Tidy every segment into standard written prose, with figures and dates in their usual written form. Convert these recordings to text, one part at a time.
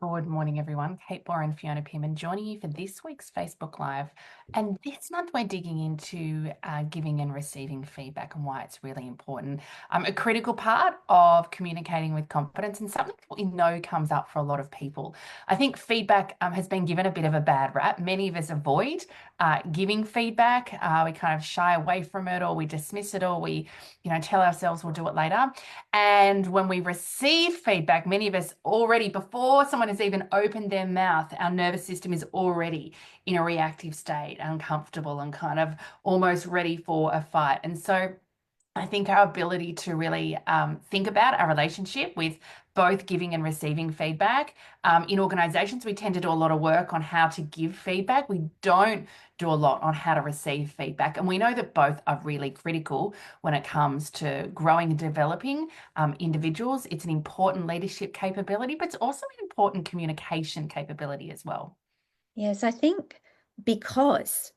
Good morning, everyone. Kate Bohr and Fiona Pearman joining you for this week's Facebook Live. And this month, we're digging into giving and receiving feedback and why it's really important. A critical part of communicating with confidence and something that we know comes up for a lot of people. I think feedback has been given a bit of a bad rap. Many of us avoid giving feedback. We kind of shy away from it, or we dismiss it, or we, tell ourselves we'll do it later. And when we receive feedback, many of us already, before someone has even opened their mouth, our nervous system is already in a reactive state, uncomfortable and kind of almost ready for a fight. And so I think our ability to really think about our relationship with both giving and receiving feedback. In organizations, we tend to do a lot of work on how to give feedback. We don't do a lot on how to receive feedback. And we know that both are really critical when it comes to growing and developing individuals. It's an important leadership capability, but it's also an important communication capability as well. Yes, I think because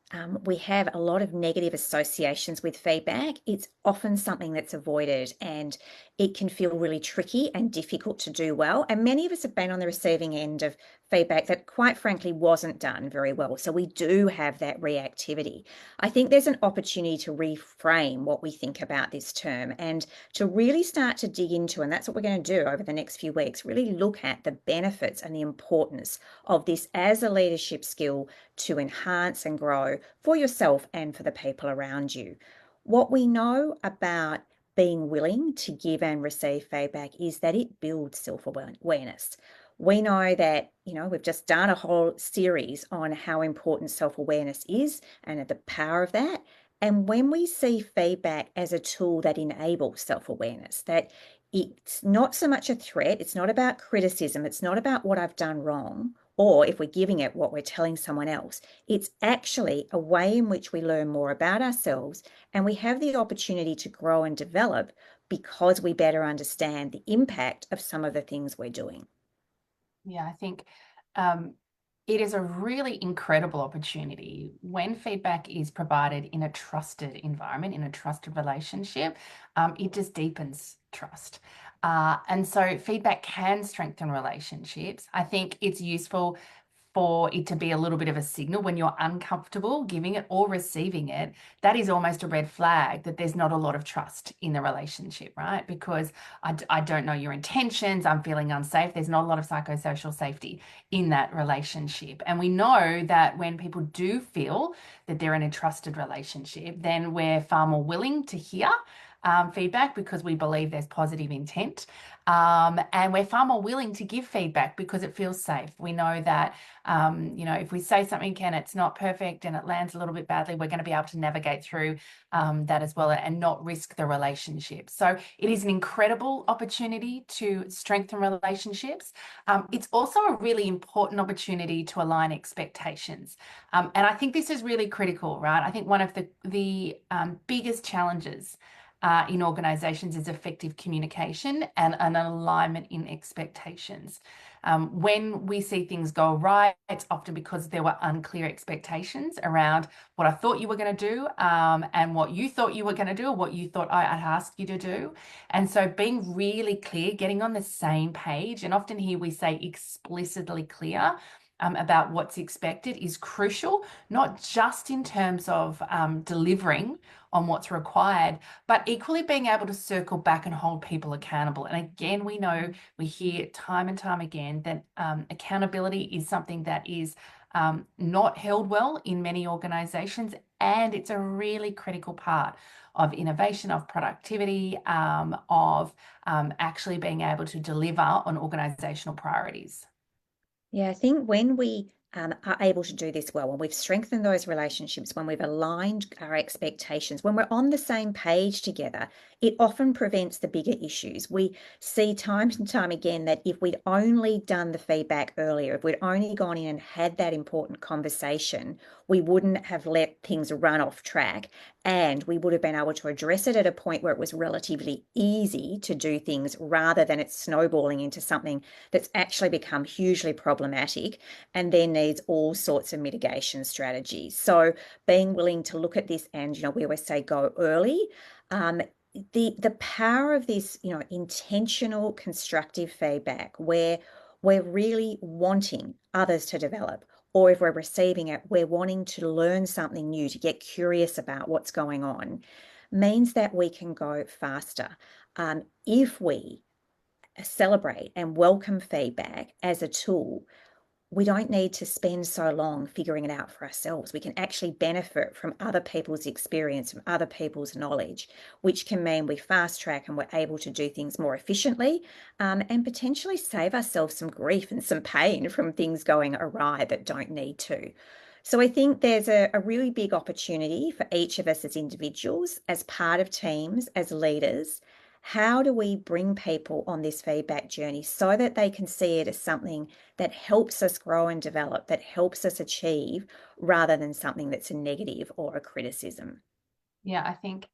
we have a lot of negative associations with feedback, it's often something that's avoided and it can feel really tricky and difficult to do well. And many of us have been on the receiving end of feedback that, quite frankly, wasn't done very well. So we do have that reactivity. I think there's an opportunity to reframe what we think about this term and to really start to dig into, and that's what we're going to do over the next few weeks, really look at the benefits and the importance of this as a leadership skill to enhance and grow for yourself and for the people around you. What we know about being willing to give and receive feedback is that it builds self-awareness. We know that, we've just done a whole series on how important self-awareness is and the power of that. And when we see feedback as a tool that enables self-awareness, that it's not so much a threat, it's not about criticism, it's not about what I've done wrong, or if we're giving it what we're telling someone else, it's actually a way in which we learn more about ourselves and we have the opportunity to grow and develop because we better understand the impact of some of the things we're doing. Yeah, I think it is a really incredible opportunity when feedback is provided in a trusted environment, in a trusted relationship. It just deepens trust. And so feedback can strengthen relationships. I think it's useful for it to be a little bit of a signal when you're uncomfortable giving it or receiving it. That is almost a red flag that there's not a lot of trust in the relationship, right? Because I don't know your intentions. I'm feeling unsafe. There's not a lot of psychosocial safety in that relationship. And we know that when people do feel that they're in a trusted relationship, then we're far more willing to hear feedback because we believe there's positive intent. And we're far more willing to give feedback because it feels safe. We know that, if we say something and it's not perfect and it lands a little bit badly, we're going to be able to navigate through that as well and not risk the relationship. So it is an incredible opportunity to strengthen relationships. It's also a really important opportunity to align expectations. And I think this is really critical, right? I think one of the biggest challenges in organizations is effective communication and an alignment in expectations. When we see things go right, it's often because there were unclear expectations around what I thought you were going to do and what you thought you were going to do or what you thought I'd asked you to do. And so being really clear, getting on the same page, and often here we say explicitly clear, about what's expected is crucial, not just in terms of delivering on what's required, but equally being able to circle back and hold people accountable. And again, we know, we hear time and time again that accountability is something that is not held well in many organizations, and it's a really critical part of innovation, of productivity, of actually being able to deliver on organizational priorities. Yeah, I think when we are able to do this well, when we've strengthened those relationships, when we've aligned our expectations, when we're on the same page together, it often prevents the bigger issues. We see time and time again that if we'd only done the feedback earlier, if we'd only gone in and had that important conversation, we wouldn't have let things run off track and we would have been able to address it at a point where it was relatively easy to do things rather than it snowballing into something that's actually become hugely problematic and then needs all sorts of mitigation strategies. So being willing to look at this and, we always say go early. The power of this, intentional constructive feedback where we're really wanting others to develop, or if we're receiving it, we're wanting to learn something new, to get curious about what's going on, means that we can go faster. If we celebrate and welcome feedback as a tool, we don't need to spend so long figuring it out for ourselves. We can actually benefit from other people's experience, from other people's knowledge, which can mean we fast track and we're able to do things more efficiently, and potentially save ourselves some grief and some pain from things going awry that don't need to. So I think there's a really big opportunity for each of us as individuals, as part of teams, as leaders. How do we bring people on this feedback journey so that they can see it as something that helps us grow and develop, that helps us achieve, rather than something that's a negative or a criticism? Yeah, I think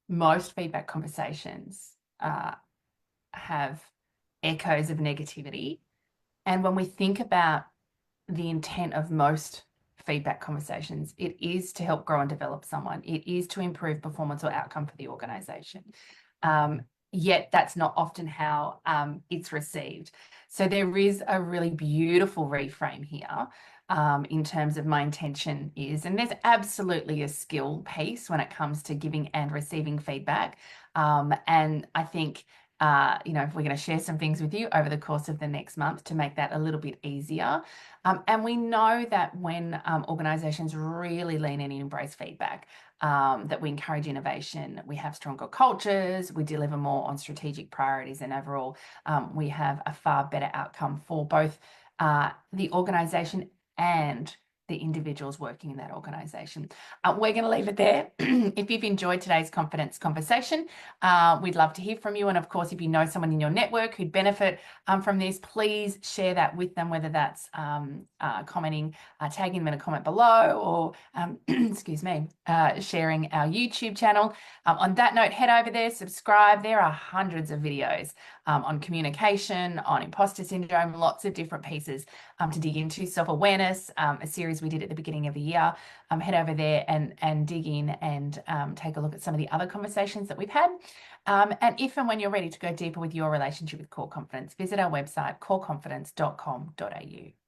most feedback conversations have echoes of negativity. And when we think about the intent of most feedback conversations, it is to help grow and develop someone. It is to improve performance or outcome for the organization. Yet that's not often how it's received. So there is a really beautiful reframe here in terms of my intention is, and there's absolutely a skill piece when it comes to giving and receiving feedback. And I think if we're going to share some things with you over the course of the next month to make that a little bit easier. And we know that when organizations really lean in and embrace feedback, that we encourage innovation, we have stronger cultures, we deliver more on strategic priorities, and overall, we have a far better outcome for both the organization and the individuals working in that organization. We're going to leave it there. If you've enjoyed today's confidence conversation, we'd love to hear from you. And of course, if you know someone in your network who'd benefit from this, please share that with them, whether that's commenting, tagging them in a comment below, or excuse me, sharing our YouTube channel. On that note, head over there, subscribe. There are hundreds of videos on communication, on imposter syndrome, lots of different pieces to dig into. Self-awareness, a series we did at the beginning of the year. Head over there and dig in and take a look at some of the other conversations that we've had. And if and when you're ready to go deeper with your relationship with core confidence, visit our website, coreconfidence.com.au.